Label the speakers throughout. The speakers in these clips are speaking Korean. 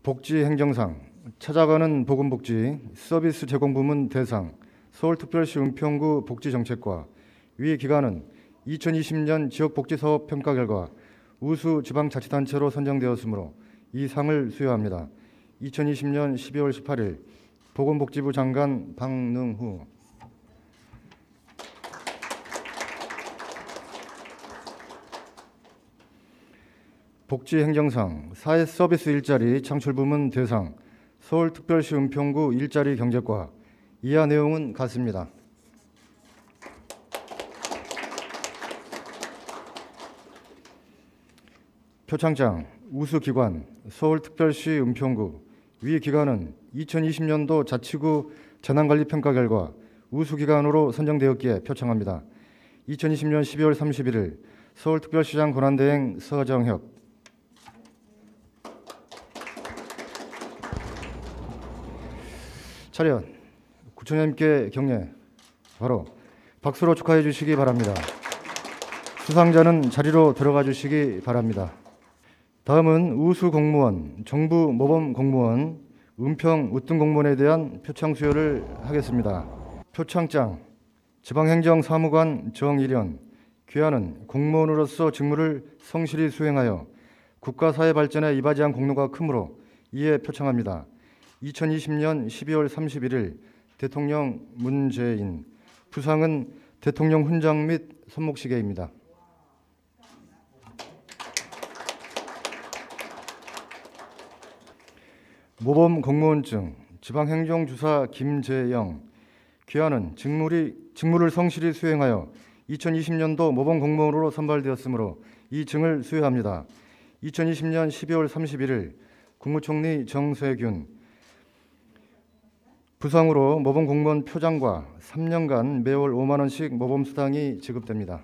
Speaker 1: 복지행정상, 찾아가는 보건복지 서비스 제공 부문 대상 서울특별시 은평구 복지정책과 위 기관은 2020년 지역복지사업 평가 결과 우수 지방자치단체로 선정되었으므로 이 상을 수여합니다. 2020년 12월 18일 보건복지부 장관 박능후. 복지행정상 사회서비스 일자리 창출부문 대상 서울특별시 은평구 일자리 경제과 이하 내용은 같습니다. 표창장 우수기관 서울특별시 은평구 위 기관은 2020년도 자치구 재난관리평가 결과 우수기관으로 선정되었기에 표창합니다. 2020년 12월 31일 서울특별시장 권한대행 서정혁. 차렷. 구청장님께 격려 바로 박수로 축하해 주시기 바랍니다. 수상자는 자리로 들어가 주시기 바랍니다. 다음은 우수 공무원, 정부 모범 공무원, 은평 으뜸 공무원에 대한 표창 수여를 하겠습니다. 표창장 지방행정사무관 정일현. 귀하는 공무원으로서 직무를 성실히 수행하여 국가사회 발전에 이바지한 공로가 크므로 이에 표창합니다. 2020년 12월 31일 대통령 문재인. 부상은 대통령 훈장 및 손목시계입니다. 모범 공무원증 지방행정주사 김재영. 귀하는 직무를 성실히 수행하여 2020년도 모범 공무원으로 선발되었으므로 이 증을 수여합니다. 2020년 12월 31일 국무총리 정세균. 부상으로 모범 공무원 표장과 3년간 매월 5만 원씩 모범 수당이 지급됩니다.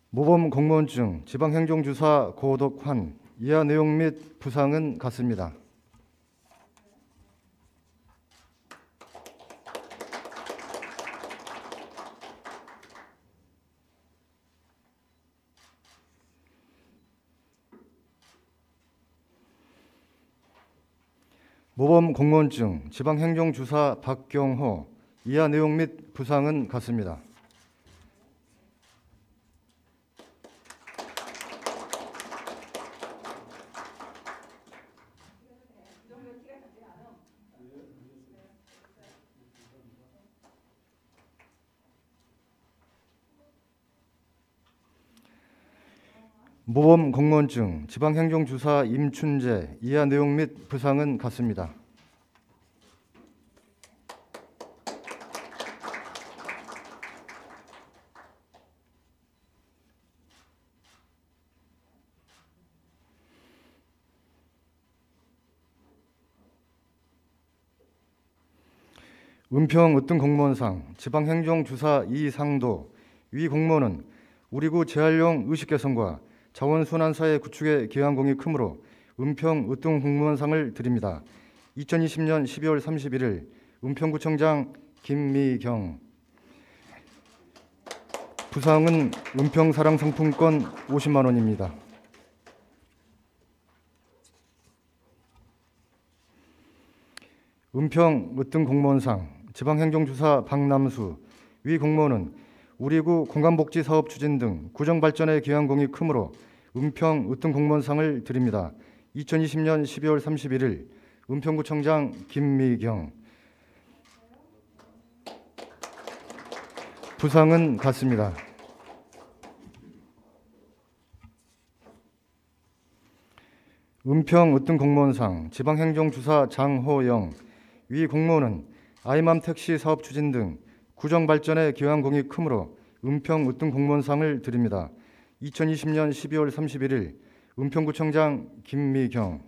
Speaker 1: 모범 공무원증 지방행정주사 고덕환. 이하 내용 및 부상은 같습니다. 모범 공무원증 지방행정주사 박경호. 이하 내용 및 부상은 같습니다. 모범 공무원증 지방행정주사 임춘재. 이하 내용 및 부상은 같습니다. 은평 으뜸 공무원상 지방행정주사 이상도. 위 공무원은 우리구 재활용 의식 개선과 자원순환사의 구축에 기여한 공이 크므로 은평 으뜸 공무원상을 드립니다. 2020년 12월 31일 은평구청장 김미경. 부상은 은평사랑상품권 50만 원입니다. 은평 으뜸 공무원상 지방행정주사 박남수. 위 공무원은 우리구 공간복지 사업 추진 등 구정 발전에 기여한 공이 크므로 은평 으뜸 공무원상을 드립니다. 2020년 12월 31일 은평구청장 김미경. 부상은 같습니다. 은평 으뜸 공무원상 지방행정주사 장호영. 위 공무원은 아이맘 택시 사업 추진 등 구정 발전에 기여한 공이 크므로 은평 으뜸 공무원상을 드립니다. 2020년 12월 31일 은평구청장 김미경.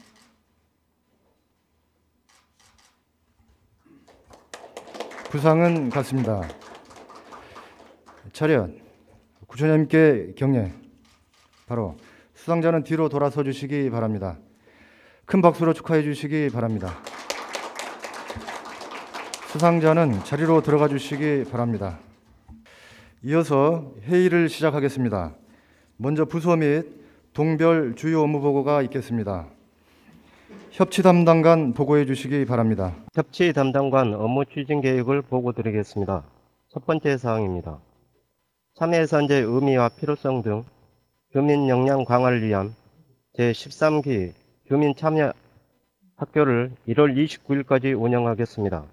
Speaker 1: 부상은 같습니다. 차렷. 구청장님께 격려 바로 수상자는 뒤로 돌아서 주시기 바랍니다. 큰 박수로 축하해 주시기 바랍니다. 수상자는 자리로 들어가 주시기 바랍니다. 이어서 회의를 시작하겠습니다. 먼저 부서 및 동별 주요 업무 보고가 있겠습니다. 협치 담당관 보고해 주시기 바랍니다.
Speaker 2: 협치 담당관 업무 추진 계획을 보고 드리겠습니다. 첫 번째 사항입니다. 참여예산제 의미와 필요성 등 주민 역량 강화를 위한 제13기 주민 참여 학교를 1월 29일까지 운영하겠습니다.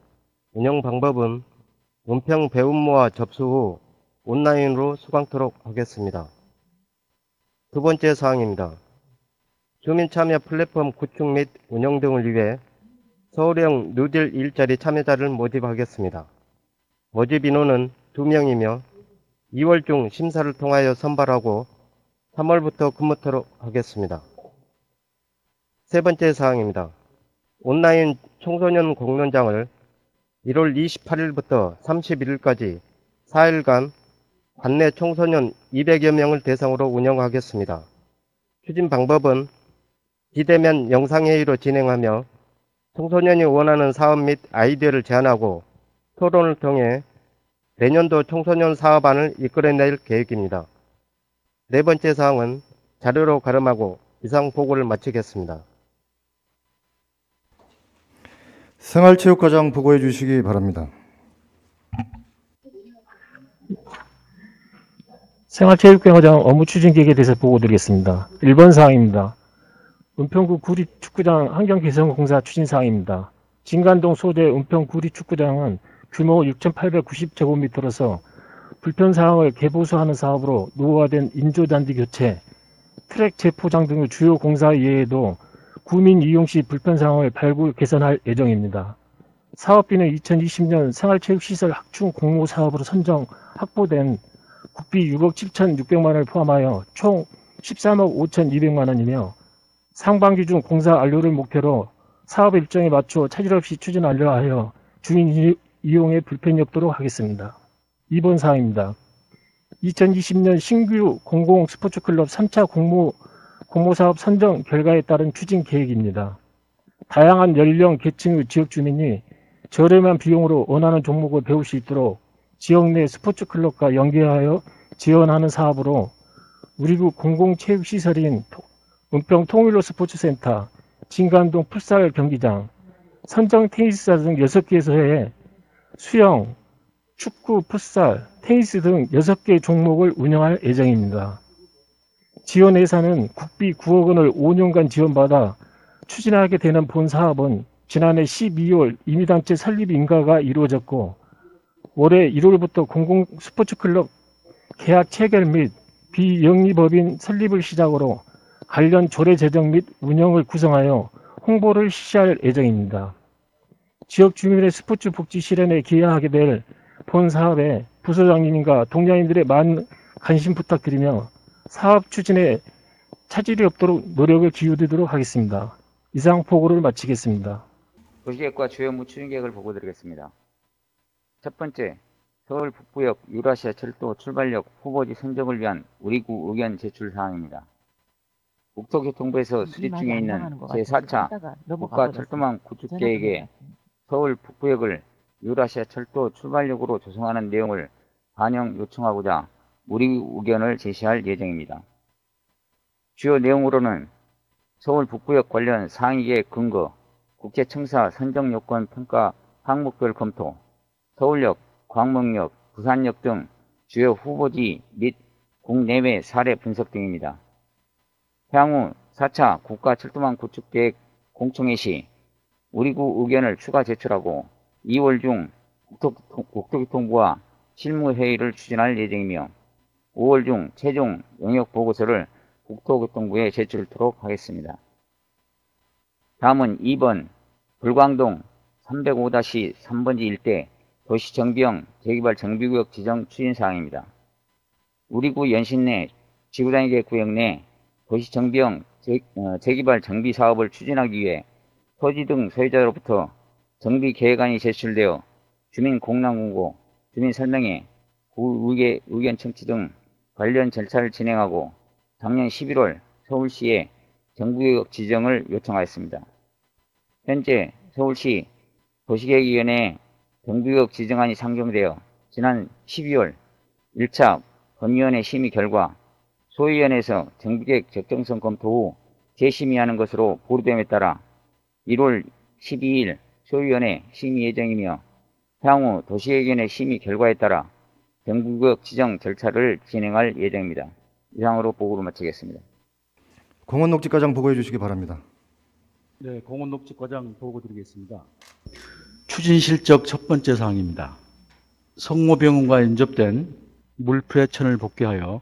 Speaker 2: 운영 방법은 논평 배움모와 접수 후 온라인으로 수강토록 하겠습니다. 두 번째 사항입니다. 주민 참여 플랫폼 구축 및 운영 등을 위해 서울형 뉴딜 일자리 참여자를 모집하겠습니다. 모집 인원은 2명이며 2월 중 심사를 통하여 선발하고 3월부터 근무토록 하겠습니다. 세 번째 사항입니다. 온라인 청소년 공론장을 1월 28일부터 31일까지 4일간 관내 청소년 200여 명을 대상으로 운영하겠습니다. 추진 방법은 비대면 영상회의로 진행하며 청소년이 원하는 사업 및 아이디어를 제안하고 토론을 통해 내년도 청소년 사업안을 이끌어낼 계획입니다. 네 번째 사항은 자료로 가름하고 이상 보고를 마치겠습니다.
Speaker 1: 생활체육과장 보고해 주시기 바랍니다.
Speaker 3: 생활체육과장 업무 추진 계획에 대해서 보고 드리겠습니다. 1번 사항입니다. 은평구 구리축구장 환경개선공사 추진 사항입니다. 진간동 소재 은평구리축구장은 규모 6,890제곱미터로서 불편사항을 개보수하는 사업으로 노후화된 인조잔디 교체, 트랙 재포장 등의 주요 공사 이외에도 구민 이용 시 불편사항을 발굴 개선할 예정입니다. 사업비는 2020년 생활체육시설 확충 공모 사업으로 선정 확보된 국비 6억 7,600만원을 포함하여 총 13억 5,200만원이며 상반기 중 공사 완료를 목표로 사업 일정에 맞춰 차질 없이 추진 완료하여 주민 이용에 불편이 없도록 하겠습니다. 2번 사항입니다. 2020년 신규 공공 스포츠클럽 3차 공모사업 선정 결과에 따른 추진 계획입니다. 다양한 연령 계층의 지역 주민이 저렴한 비용으로 원하는 종목을 배울 수 있도록 지역 내 스포츠클럽과 연계하여 지원하는 사업으로 우리구 공공체육시설인 은평 통일로 스포츠센터, 진간동 풋살 경기장, 선정 테니스장 등 6개소에 수영, 축구, 풋살, 테니스 등 6개 종목을 운영할 예정입니다. 지원 예산은 국비 9억 원을 5년간 지원받아 추진하게 되는 본 사업은 지난해 12월 임의단체 설립 인가가 이루어졌고 올해 1월부터 공공 스포츠클럽 계약 체결 및 비영리법인 설립을 시작으로 관련 조례 제정 및 운영을 구성하여 홍보를 실시할 예정입니다. 지역 주민의 스포츠 복지 실현에 기여하게 될 본 사업에 부서장님과 동료인들의 많은 관심 부탁드리며 사업 추진에 차질이 없도록 노력을 기울이도록 하겠습니다. 이상 보고를 마치겠습니다.
Speaker 4: 도시계획과 주요 업무 추진 계획을 보고 드리겠습니다. 첫 번째, 서울 북부역 유라시아 철도 출발역 후보지 선정을 위한 우리구 의견 제출 사항입니다. 국토교통부에서 수립 중에 있는 제4차 국가철도망 구축계획에 서울 북부역을 유라시아 철도 출발역으로 조성하는 내용을 반영 요청하고자 우리구 의견을 제시할 예정입니다. 주요 내용으로는 서울 북부역 관련 상위계획 근거, 국제청사 선정요건 평가 항목별 검토, 서울역, 광명역, 부산역 등 주요 후보지 및 국내외 사례 분석 등입니다. 향후 4차 국가철도망 구축계획 공청회 시 우리구 의견을 추가 제출하고 2월 중 국토교통부와 실무회의를 추진할 예정이며 5월 중 최종 영역보고서를 국토교통부에 제출토록 하겠습니다. 다음은 2번 불광동 305-3번지 일대 도시정비형 재개발 정비구역 지정 추진사항입니다. 우리구 연신 내 지구단위계 구역 내 도시정비형 재개발 정비 사업을 추진하기 위해 토지 등 소유자로부터 정비 계획안이 제출되어 주민 공람 공고, 주민 설명회, 구의회 의견 청취 등 관련 절차를 진행하고 작년 11월 서울시에 정비구역 지정을 요청하였습니다. 현재 서울시 도시계획위원회에 정부역 지정안이 상정되어 지난 12월 1차 건의원회 심의 결과 소위원회에서 정부계획 적정성 검토 후 재심의하는 것으로 보류됨에 따라 1월 12일 소위원회 심의 예정이며 향후 도시의견의 심의 결과에 따라 정부구역 지정 절차를 진행할 예정입니다. 이상으로 보고를 마치겠습니다.
Speaker 1: 공원녹지과장 보고해 주시기 바랍니다.
Speaker 5: 네, 공원녹지과장 보고 드리겠습니다. 추진 실적 첫 번째 사항입니다. 성모병원과 인접된 물프레천을 복귀하여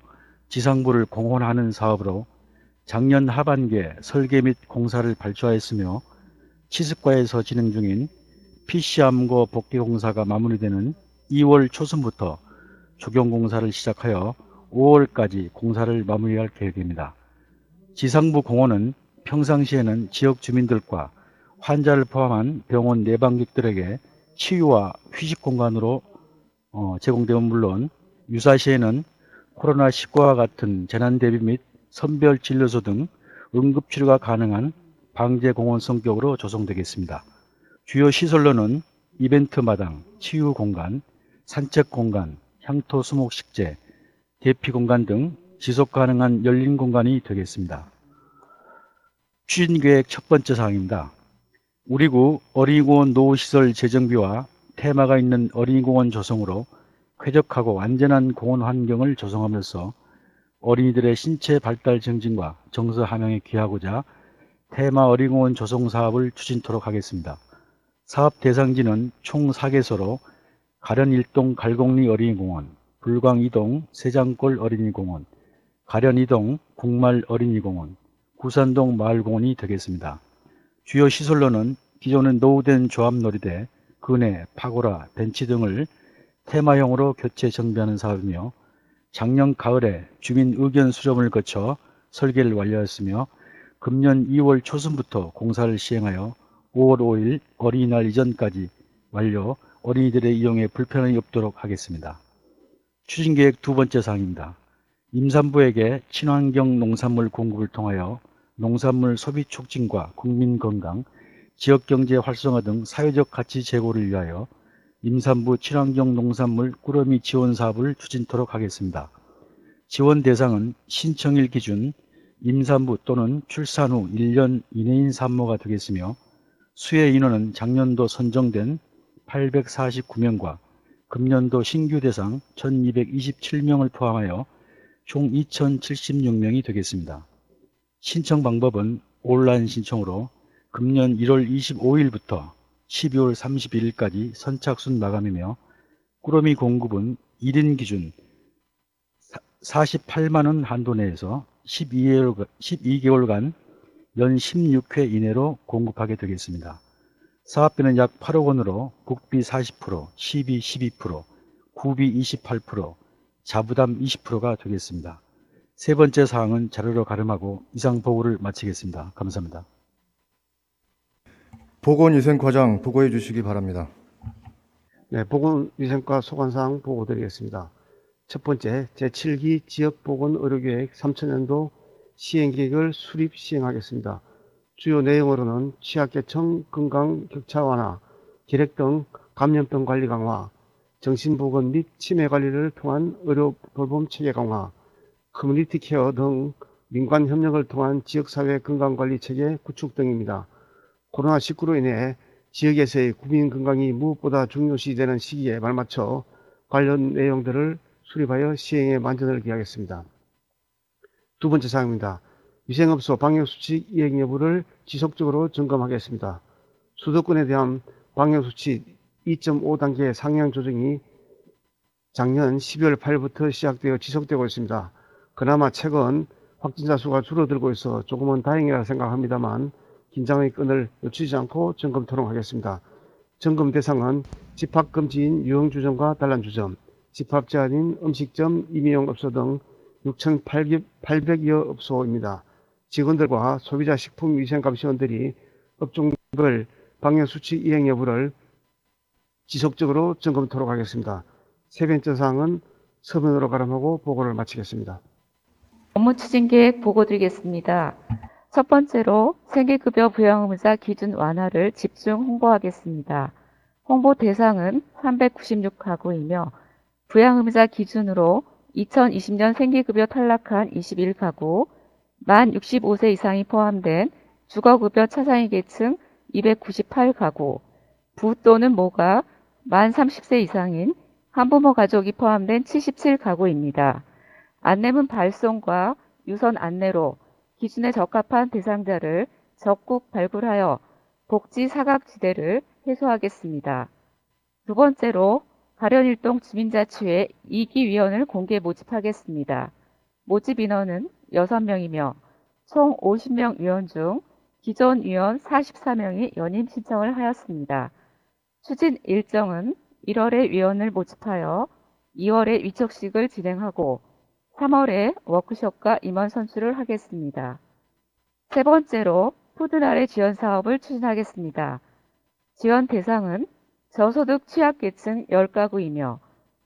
Speaker 5: 지상부를 공헌하는 사업으로 작년 하반기에 설계 및 공사를 발주하였으며 치습과에서 진행 중인 PC암고 복귀 공사가 마무리되는 2월 초순부터 조경 공사를 시작하여 5월까지 공사를 마무리할 계획입니다. 지상부 공원은 평상시에는 지역 주민들과 환자를 포함한 병원 내방객들에게 치유와 휴식 공간으로 제공되면 물론 유사시에는 코로나19와 같은 재난 대비 및 선별 진료소 등 응급치료가 가능한 방제공원 성격으로 조성되겠습니다. 주요 시설로는 이벤트 마당, 치유 공간, 산책 공간, 향토 수목 식재, 대피 공간 등 지속 가능한 열린 공간이 되겠습니다. 추진계획 첫 번째 사항입니다. 우리구 어린이공원 노후시설 재정비와 테마가 있는 어린이공원 조성으로 쾌적하고 안전한 공원 환경을 조성하면서 어린이들의 신체 발달 증진과 정서 함양에 기하고자 테마 어린이공원 조성 사업을 추진토록 하겠습니다. 사업 대상지는 총 4개소로 가련 1동 갈곡리 어린이공원, 불광 2동 세장골 어린이공원, 가련 2동 국말 어린이공원, 구산동 마을공원이 되겠습니다. 주요 시설로는 기존의 노후된 조합놀이대, 그네, 파고라, 벤치 등을 테마형으로 교체 정비하는 사업이며 작년 가을에 주민 의견 수렴을 거쳐 설계를 완료하였으며 금년 2월 초순부터 공사를 시행하여 5월 5일 어린이날 이전까지 완료, 어린이들의 이용에 불편함이 없도록 하겠습니다. 추진계획 두 번째 사항입니다. 임산부에게 친환경 농산물 공급을 통하여 농산물 소비 촉진과 국민 건강, 지역경제 활성화 등 사회적 가치 제고를 위하여 임산부 친환경 농산물 꾸러미 지원 사업을 추진토록 하겠습니다. 지원 대상은 신청일 기준 임산부 또는 출산 후 1년 이내인 산모가 되겠으며 수혜 인원은 작년도 선정된 849명과 금년도 신규 대상 1227명을 포함하여 총 2076명이 되겠습니다. 신청 방법은 온라인 신청으로 금년 1월 25일부터 12월 31일까지 선착순 마감이며 꾸러미 공급은 1인 기준 48만원 한도 내에서 12개월간 연 16회 이내로 공급하게 되겠습니다. 사업비는 약 8억 원으로 국비 40%, 시비 12%, 구비 28%, 자부담 20%가 되겠습니다. 세 번째 사항은 자료로 가름하고 이상 보고를 마치겠습니다. 감사합니다.
Speaker 1: 보건위생과장 보고해 주시기 바랍니다.
Speaker 6: 네, 보건위생과 소관사항 보고 드리겠습니다. 첫 번째, 제7기 지역보건의료계획 3천년도 시행계획을 수립 시행하겠습니다. 주요 내용으로는 취약계층 건강 격차 완화, 기력 등 감염병 관리 강화, 정신보건 및 치매 관리를 통한 의료 돌봄 체계 강화, 커뮤니티 케어 등 민관 협력을 통한 지역사회 건강관리 체계 구축 등입니다. 코로나19로 인해 지역에서의 국민 건강이 무엇보다 중요시되는 시기에 발맞춰 관련 내용들을 수립하여 시행에 만전을 기하겠습니다. 두 번째 사항입니다. 위생업소 방역수칙 이행 여부를 지속적으로 점검하겠습니다. 수도권에 대한 방역수칙 2.5단계 상향 조정이 작년 12월 8일부터 시작되어 지속되고 있습니다. 그나마 최근 확진자 수가 줄어들고 있어 조금은 다행이라 생각합니다만 긴장의 끈을 놓치지 않고 점검토록 하겠습니다. 점검 대상은 집합금지인 유흥주점과 단란주점, 집합 제한인 음식점, 임의용업소 등 6,800여 업소입니다. 직원들과 소비자 식품위생감시원들이 업종별 방역수칙 이행 여부를 지속적으로 점검토록 하겠습니다. 세 번째 사항은 서면으로 가름하고 보고를 마치겠습니다.
Speaker 7: 업무 추진 계획 보고 드리겠습니다. 첫 번째로 생계급여 부양 의무자 기준 완화를 집중 홍보하겠습니다. 홍보 대상은 396가구이며 부양의무자 기준으로 2020년 생계급여 탈락한 21가구, 만 65세 이상이 포함된 주거급여 차상위 계층 298가구, 부 또는 모가 만 30세 이상인 한부모 가족이 포함된 77가구입니다. 안내문 발송과 유선 안내로 기준에 적합한 대상자를 적극 발굴하여 복지 사각지대를 해소하겠습니다. 두 번째로 가련일동 주민자치회 2기 위원을 공개 모집하겠습니다. 모집 인원은 6명이며 총 50명 위원 중 기존 위원 44명이 연임 신청을 하였습니다. 추진 일정은 1월에 위원을 모집하여 2월에 위촉식을 진행하고 3월에 워크숍과 임원 선출을 하겠습니다. 세 번째로 푸드날의 지원 사업을 추진하겠습니다. 지원 대상은 저소득 취약계층 10가구이며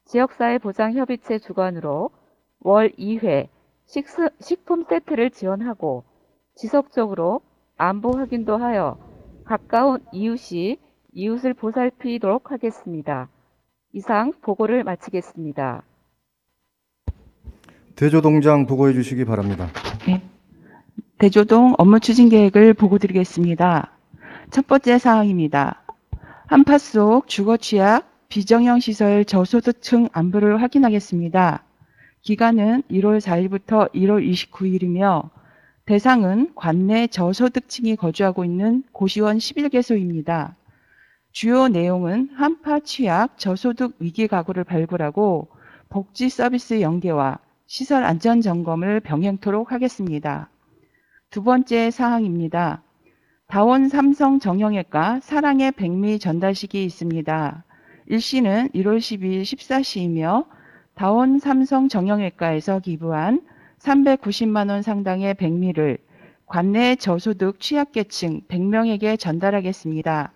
Speaker 7: 지역사회보장협의체 주관으로 월 2회 식품 세트를 지원하고 지속적으로 안보 확인도 하여 가까운 이웃이 이웃을 보살피도록 하겠습니다. 이상 보고를 마치겠습니다.
Speaker 1: 대조동장 보고해 주시기 바랍니다.
Speaker 8: 네. 대조동 업무 추진 계획을 보고드리겠습니다. 첫 번째 사항입니다. 한파 속 주거 취약 비정형 시설 저소득층 안부를 확인하겠습니다. 기간은 1월 4일부터 1월 29일이며 대상은 관내 저소득층이 거주하고 있는 고시원 11개소입니다. 주요 내용은 한파 취약 저소득 위기 가구를 발굴하고 복지 서비스 연계와 시설 안전 점검을 병행토록 하겠습니다. 두 번째 사항입니다. 다원 삼성 정형외과 사랑의 백미 전달식이 있습니다. 일시는 1월 12일 14시이며 다원 삼성 정형외과에서 기부한 390만 원 상당의 백미를 관내 저소득 취약계층 100명에게 전달하겠습니다.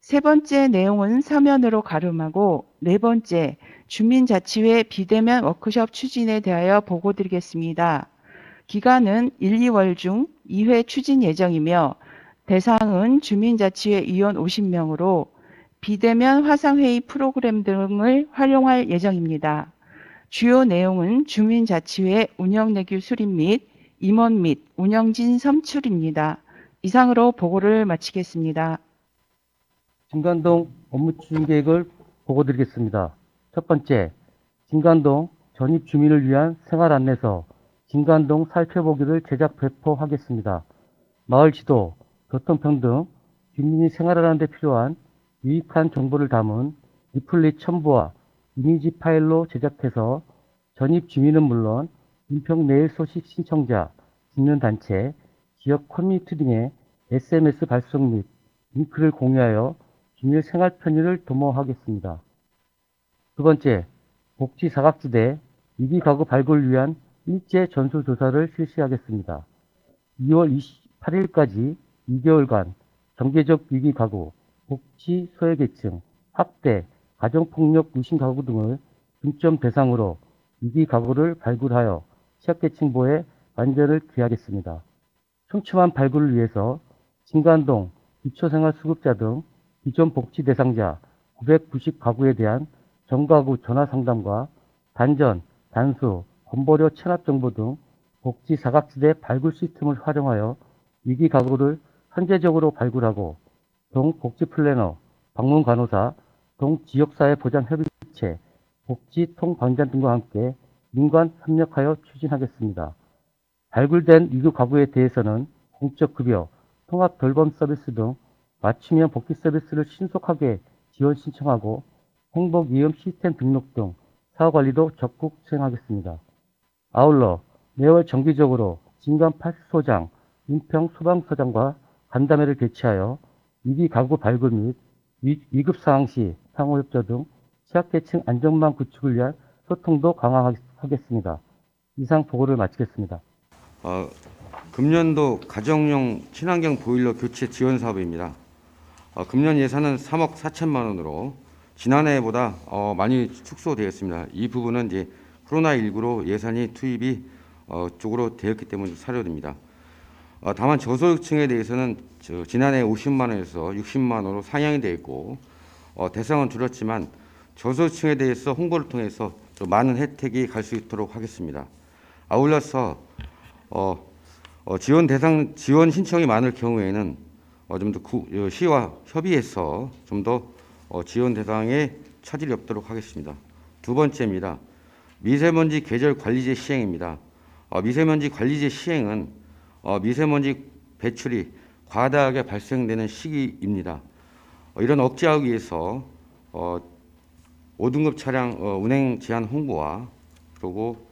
Speaker 8: 세 번째 내용은 서면으로 가름하고 네 번째 주민자치회 비대면 워크숍 추진에 대하여 보고드리겠습니다. 기간은 1, 2월 중 2회 추진 예정이며 대상은 주민자치회 위원 50명으로 비대면 화상회의 프로그램 등을 활용할 예정입니다. 주요 내용은 주민자치회 운영내규 수립 및 임원 및 운영진 선출입니다. 이상으로 보고를 마치겠습니다.
Speaker 5: 진관동 업무 추진 계획을 보고드리겠습니다. 첫 번째, 진관동 전입 주민을 위한 생활 안내서 진관동 살펴보기를 제작 배포하겠습니다. 마을 지도, 교통평등, 주민이 생활하는 데 필요한 유익한 정보를 담은 리플릿 첨부와 이미지 파일로 제작해서 전입 주민은 물론 인평 내일 소식 신청자, 직능단체, 지역 커뮤니티 등의 SMS 발송 및 링크를 공유하여 주민의 생활 편의를 도모하겠습니다. 두 번째, 복지 사각지대 위기 가구 발굴을 위한 일제 전수조사를 실시하겠습니다. 2월 28일까지 2개월간 경제적 위기 가구, 복지 소외계층, 학대, 가정폭력 무신 가구 등을 중점 대상으로 위기 가구를 발굴하여 취약계층 보호에 완전을 기하겠습니다. 촘촘한 발굴을 위해서 진관동 기초생활수급자 등 기존 복지 대상자 990가구에 대한 전가구 전화상담과 단전, 단수, 건보료 체납 정보 등 복지 사각지대 발굴 시스템을 활용하여 위기 가구를 선제적으로 발굴하고 동 복지 플래너, 방문 간호사, 동 지역사회 보장 협의체, 복지 통방장 등과 함께 민관 협력하여 추진하겠습니다. 발굴된 위기 가구에 대해서는 공적 급여, 통합 돌봄 서비스 등 맞춤형 복지 서비스를 신속하게 지원 신청하고 행복 위험 시스템 등록 등 사후 관리도 적극 수행하겠습니다. 아울러 매월 정기적으로 진관 파출소장, 인평 소방서장과 간담회를 개최하여 위기 가구 발굴 및 위급 상황 시 상호협조 등 취약계층 안전망 구축을 위한 소통도 강화하겠습니다. 이상 보고를 마치겠습니다.
Speaker 9: 금년도 가정용 친환경 보일러 교체 지원 사업입니다. 금년 예산은 3억 4천만 원으로 지난해보다 많이 축소되었습니다. 이 부분은 이제 코로나19로 예산이 투입이 쪽으로 되었기 때문에 사료됩니다. 다만 저소득층에 대해서는 지난해 50만 원에서 60만 원으로 상향이 되어 있고 대상은 줄었지만 저소득층에 대해서 홍보를 통해서 좀 많은 혜택이 갈 수 있도록 하겠습니다. 아울러서 지원 신청이 많을 경우에는 좀 더 시와 협의해서 좀 더 지원 대상에 차질이 없도록 하겠습니다. 두 번째입니다. 미세먼지 계절 관리제 시행입니다. 미세먼지 관리제 시행은 미세먼지 배출이 과다하게 발생되는 시기입니다. 이런 억제하기 위해서 5등급 차량 운행 제한 홍보와 그리고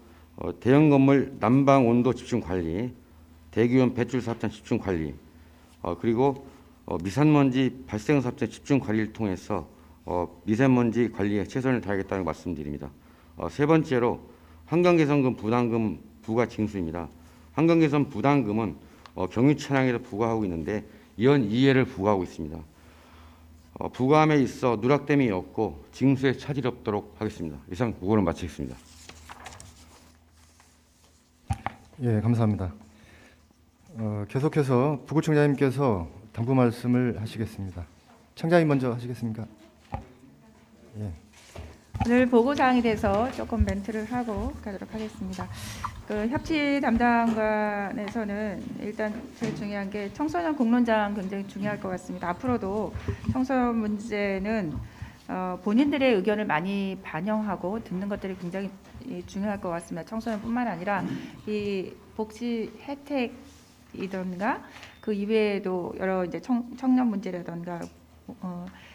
Speaker 9: 대형 건물 난방 온도 집중 관리, 대기온 배출 사업장 집중 관리, 그리고 미세먼지 발생 사업장 집중 관리를 통해서 미세먼지 관리에 최선을 다하겠다는 말씀드립니다. 세 번째로 환경개선금 부담금 부과 징수입니다. 환경개선 부담금은 경유 차량에서 부과하고 있는데 이원 2회를 부과하고 있습니다. 부과함에 있어 누락됨이 없고 징수에 차질이 없도록 하겠습니다. 이상 보고를 마치겠습니다.
Speaker 1: 예, 감사합니다. 계속해서 부구청장님께서 당부 말씀을 하시겠습니다. 청장님 먼저 하시겠습니까? 예.
Speaker 10: 오늘 보고사항에 대해서 조금 멘트를 하고 가도록 하겠습니다. 그 협치 담당관에서는 일단 제일 중요한 게 청소년 공론장 굉장히 중요할 것 같습니다. 앞으로도 청소년 문제는 본인들의 의견을 많이 반영하고 듣는 것들이 굉장히 중요할 것 같습니다. 청소년뿐만 아니라 이 복지 혜택이던가 그 이외에도 여러 이제 청년 문제라던가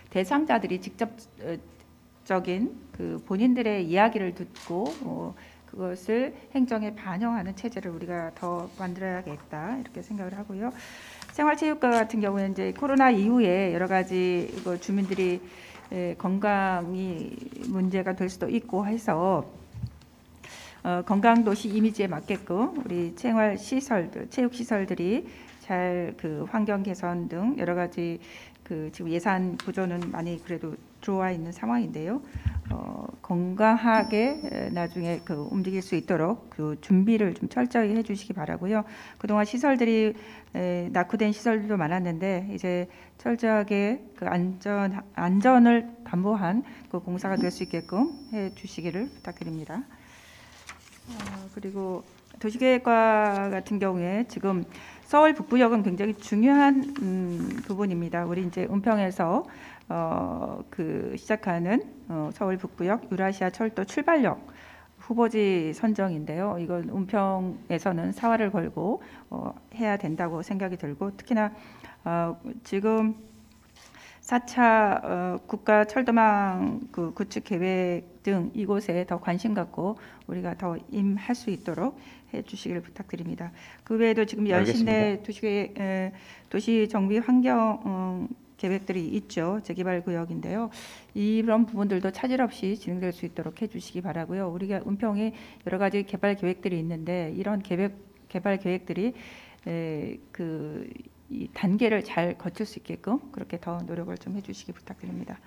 Speaker 10: 대상자들이 직접적인 그 본인들의 이야기를 듣고 그것을 행정에 반영하는 체제를 우리가 더 만들어야겠다 이렇게 생각을 하고요. 생활체육과 같은 경우는 이제 코로나 이후에 여러 가지 주민들이 건강이 문제가 될 수도 있고 해서 건강도시 이미지에 맞게끔 우리 생활 시설들, 체육 시설들이 잘 그 환경 개선 등 여러 가지 그 지금 예산 구조는 많이 그래도 들어와 있는 상황인데요. 건강하게 나중에 그 움직일 수 있도록 그 준비를 좀 철저히 해주시기 바라고요. 그동안 시설들이 낙후된 시설들도 많았는데 이제 철저하게 그 안전을 담보한 그 공사가 될 수 있게끔 해주시기를 부탁드립니다. 그리고 도시계획과 같은 경우에 지금 서울 북부역은 굉장히 중요한 부분입니다. 우리 이제 은평에서 그 시작하는 서울 북부역 유라시아 철도 출발역 후보지 선정인데요. 이건 은평에서는 사활을 걸고 해야 된다고 생각이 들고 특히나 지금 4차 국가 철도망 그 구축 계획 등 이곳에 더 관심 갖고 우리가 더 임할 수 있도록 해주시기를 부탁드립니다. 그 외에도 지금 연신내 도시 정비 환경 계획들이 있죠. 재개발 구역인데요. 이런 부분들도 차질 없이 진행될 수 있도록 해주시기 바라고요. 우리가 은평에 여러 가지 개발 계획들이 있는데 이런 개발 계획들이 이 단계를 잘 거칠 수 있게끔 그렇게 더 노력을 좀 해주시기 부탁드립니다.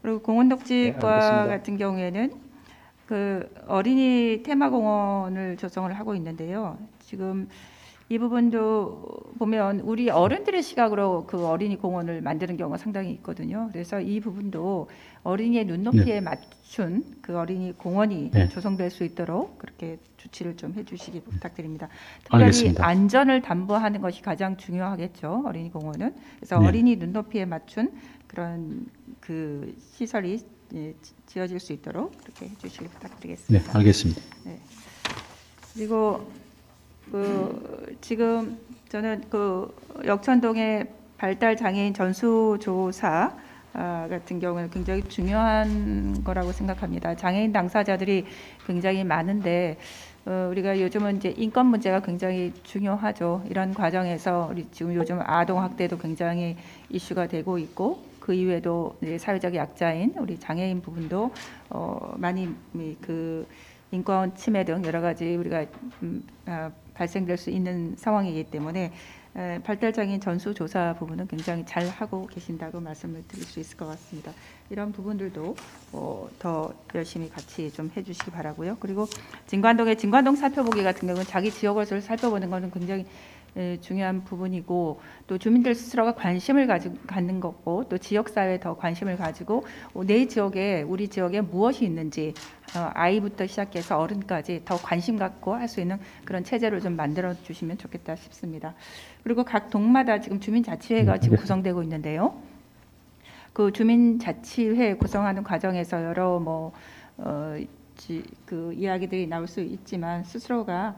Speaker 10: 그리고 공원녹지과 같은 경우에는 그 어린이 테마공원을 조성을 하고 있는데요. 지금 이 부분도 보면 우리 어른들의 시각으로 그 어린이 공원을 만드는 경우가 상당히 있거든요. 그래서 이 부분도 어린이의 눈높이에 맞춘 그 어린이 공원이 조성될 수 있도록 그렇게 조치를 좀 해주시기 부탁드립니다. 특별히
Speaker 5: 알겠습니다.
Speaker 10: 안전을 담보하는 것이 가장 중요하겠죠. 어린이 공원은. 그래서 어린이 눈높이에 맞춘 그런 그 시설이 지어질 수 있도록 그렇게 해주시기 부탁드리겠습니다.
Speaker 5: 네, 알겠습니다.
Speaker 10: 네. 그리고 지금 저는 그 역천동의 발달 장애인 전수조사 같은 경우는 굉장히 중요한 거라고 생각합니다. 장애인 당사자들이 굉장히 많은데 우리가 요즘은 이제 인권 문제가 굉장히 중요하죠. 이런 과정에서 우리 지금 요즘 아동 학대도 굉장히 이슈가 되고 있고 그 이외에도 사회적 약자인 우리 장애인 부분도 많이 그 인권 침해 등 여러 가지 우리가 발생될 수 있는 상황이기 때문에 발달장애인 전수조사 부분은 굉장히 잘 하고 계신다고 말씀을 드릴 수 있을 것 같습니다. 이런 부분들도 더 열심히 같이 좀 해주시기 바라고요. 그리고 진관동 살펴보기 같은 경우는 자기 지역을 살펴보는 것은 굉장히 중요한 부분이고, 또 주민들 스스로가 관심을 갖는 거고, 또 지역사회에 더 관심을 가지고 내 지역에, 우리 지역에 무엇이 있는지 아이부터 시작해서 어른까지 더 관심 갖고 할 수 있는 그런 체제를 좀 만들어 주시면 좋겠다 싶습니다. 그리고 각 동마다 지금 주민자치회가 지금 구성되고 있는데요. 그 주민자치회 구성하는 과정에서 여러 그 이야기들이 나올 수 있지만, 스스로가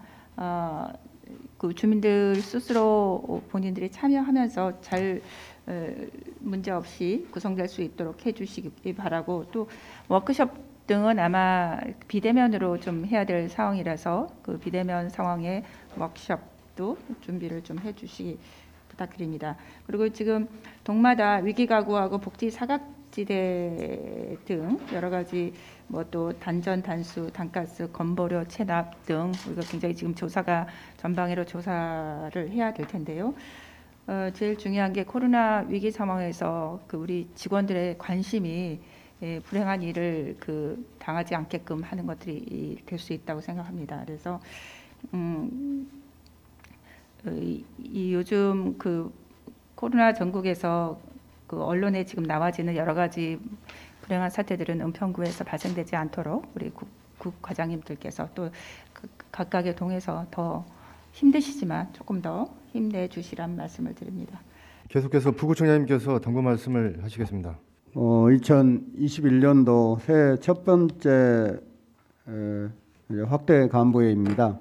Speaker 10: 그 주민들 스스로 본인들이 참여하면서 잘 문제 없이 구성될 수 있도록 해주시기 바라고, 또 워크숍 등은 아마 비대면으로 좀 해야 될 상황이라서 그 비대면 상황의 워크숍도 준비를 좀 해주시기 부탁드립니다. 그리고 지금 동마다 위기가구하고 복지 사각지대 등 여러 가지 또 단전, 단수, 단가스, 건보료, 체납 등 우리가 굉장히 지금 조사가 전방위로 조사를 해야 될 텐데요. 제일 중요한 게 코로나 위기 상황에서 그 우리 직원들의 관심이 불행한 일을 당하지 않게끔 하는 것들이 될 수 있다고 생각합니다. 그래서 이 요즘 그 코로나 전국에서 그 언론에 지금 나와지는 여러 가지 불행한 사태들은 은평구에서 발생되지 않도록 우리 국 과장님들께서 또 각각의 동에서 더 힘드시지만 조금 더 힘내 주시란 말씀을 드립니다.
Speaker 1: 계속해서 부구청장님께서 당부 말씀을 하시겠습니다.
Speaker 11: 2021년도 새해 첫 번째 확대 간부회의입니다.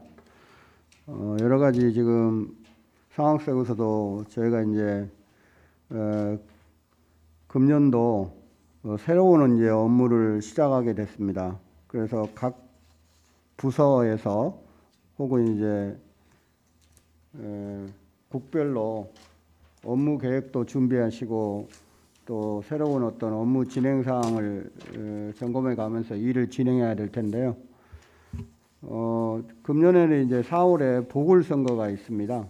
Speaker 11: 여러 가지 지금 상황 속에서도 저희가 이제 금년도 새로운 이제 업무를 시작하게 됐습니다. 그래서 각 부서에서 혹은 이제 국별로 업무 계획도 준비하시고 또 새로운 어떤 업무 진행 사항을 점검해 가면서 일을 진행해야 될 텐데요. 금년에는 이제 4월에 보궐선거가 있습니다.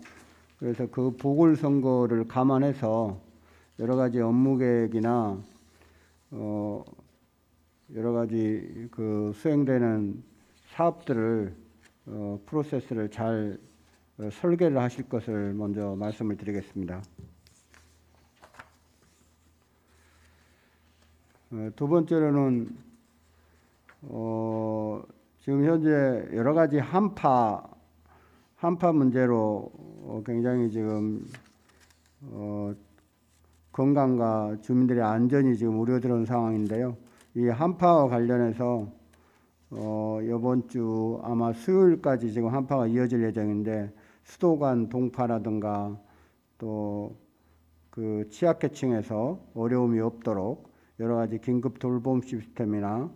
Speaker 11: 그래서 그 보궐선거를 감안해서 여러 가지 업무 계획이나 여러 가지 그 수행되는 사업들을 프로세스를 잘 설계를 하실 것을 먼저 말씀을 드리겠습니다. 두 번째로는 지금 현재 여러 가지 한파 문제로 굉장히 지금 건강과 주민들의 안전이 지금 우려되는 상황인데요. 이 한파와 관련해서 이번 주 아마 수요일까지 지금 한파가 이어질 예정인데 수도관 동파라든가 또 그 취약계층에서 어려움이 없도록 여러 가지 긴급 돌봄 시스템이나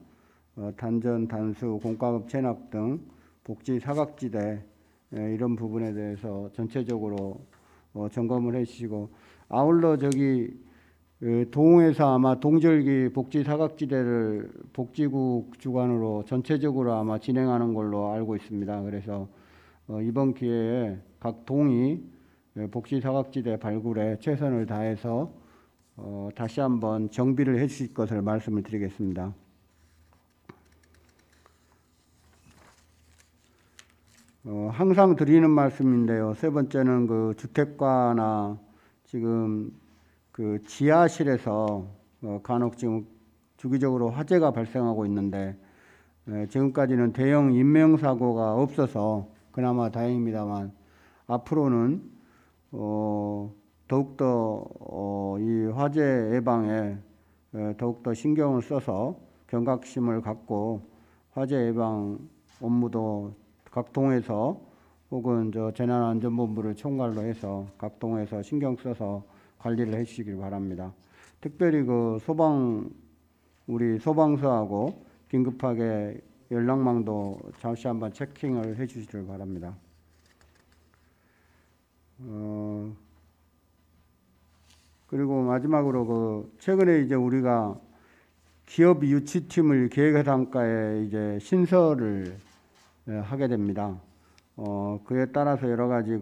Speaker 11: 단전, 단수, 공과금 체납 등 복지 사각지대 이런 부분에 대해서 전체적으로 점검을 해주시고, 아울러 동에서 아마 동절기 복지 사각지대를 복지국 주관으로 전체적으로 아마 진행하는 걸로 알고 있습니다. 그래서 이번 기회에 각 동이 복지 사각지대 발굴에 최선을 다해서 다시 한번 정비를 해 주실 것을 말씀을 드리겠습니다. 항상 드리는 말씀인데요. 세 번째는 그 주택가나 지금 그 지하실에서 간혹 지금 주기적으로 화재가 발생하고 있는데 지금까지는 대형 인명사고가 없어서 그나마 다행입니다만, 앞으로는 더욱더 이 화재 예방에 더욱더 신경을 써서 경각심을 갖고 화재 예방 업무도 각 동에서 혹은 재난안전본부를 총괄로 해서 각 동에서 신경 써서 관리를 해주시길 바랍니다. 특별히 우리 소방서하고 긴급하게 연락망도 잠시 한번 체킹을 해주시길 바랍니다. 그리고 마지막으로 최근에 이제 우리가 기업 유치팀을 계획회담가에 이제 신설을 하게 됩니다. 그에 따라서 여러 가지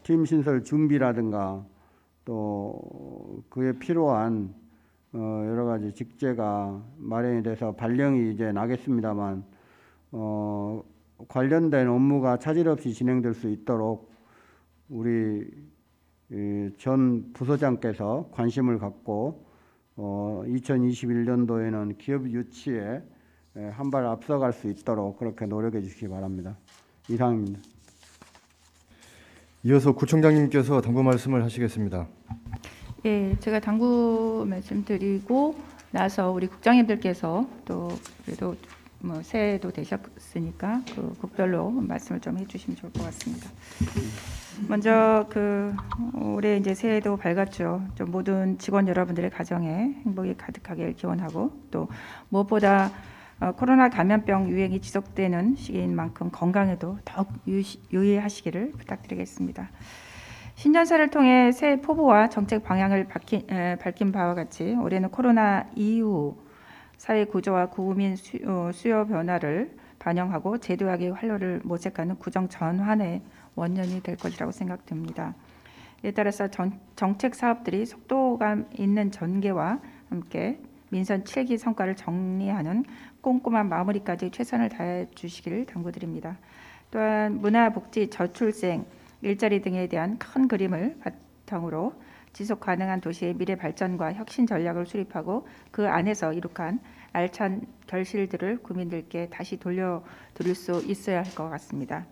Speaker 11: 팀 신설 준비라든가 또 그에 필요한 여러 가지 직제가 마련이 돼서 발령이 이제 나겠습니다만, 관련된 업무가 차질 없이 진행될 수 있도록 우리 전 부서장께서 관심을 갖고 2021년도에는 기업 유치에 한 발 앞서갈 수 있도록 그렇게 노력해 주시기 바랍니다. 이상입니다.
Speaker 1: 이어서 구청장님께서 당부 말씀을 하시겠습니다.
Speaker 10: 예, 제가 당부 말씀드리고 나서 우리 국장님들께서 또 그래도 뭐 새해도 되셨으니까 그 국별로 말씀을 좀 해주시면 좋을 것 같습니다. 먼저 올해 이제 새해도 밝았죠. 좀 모든 직원 여러분들의 가정에 행복이 가득하길 기원하고 또 무엇보다 코로나 감염병 유행이 지속되는 시기인 만큼 건강에도 더욱 유의하시기를 부탁드리겠습니다. 신년사를 통해 새해 포부와 정책 방향을 밝힌 바와 같이 올해는 코로나 이후 사회 구조와 국민 수요 변화를 반영하고 제도학의 활로를 모색하는 구정 전환의 원년이 될 것이라고 생각됩니다. 이에 따라서 정책 사업들이 속도감 있는 전개와 함께 민선 7기 성과를 정리하는 꼼꼼한 마무리까지 최선을 다해 주시기를 당부드립니다. 또한 문화복지, 저출생, 일자리 등에 대한 큰 그림을 바탕으로 지속 가능한 도시의 미래 발전과 혁신 전략을 수립하고 그 안에서 이룩한 알찬 결실들을 국민들께 다시 돌려드릴 수 있어야 할 것 같습니다.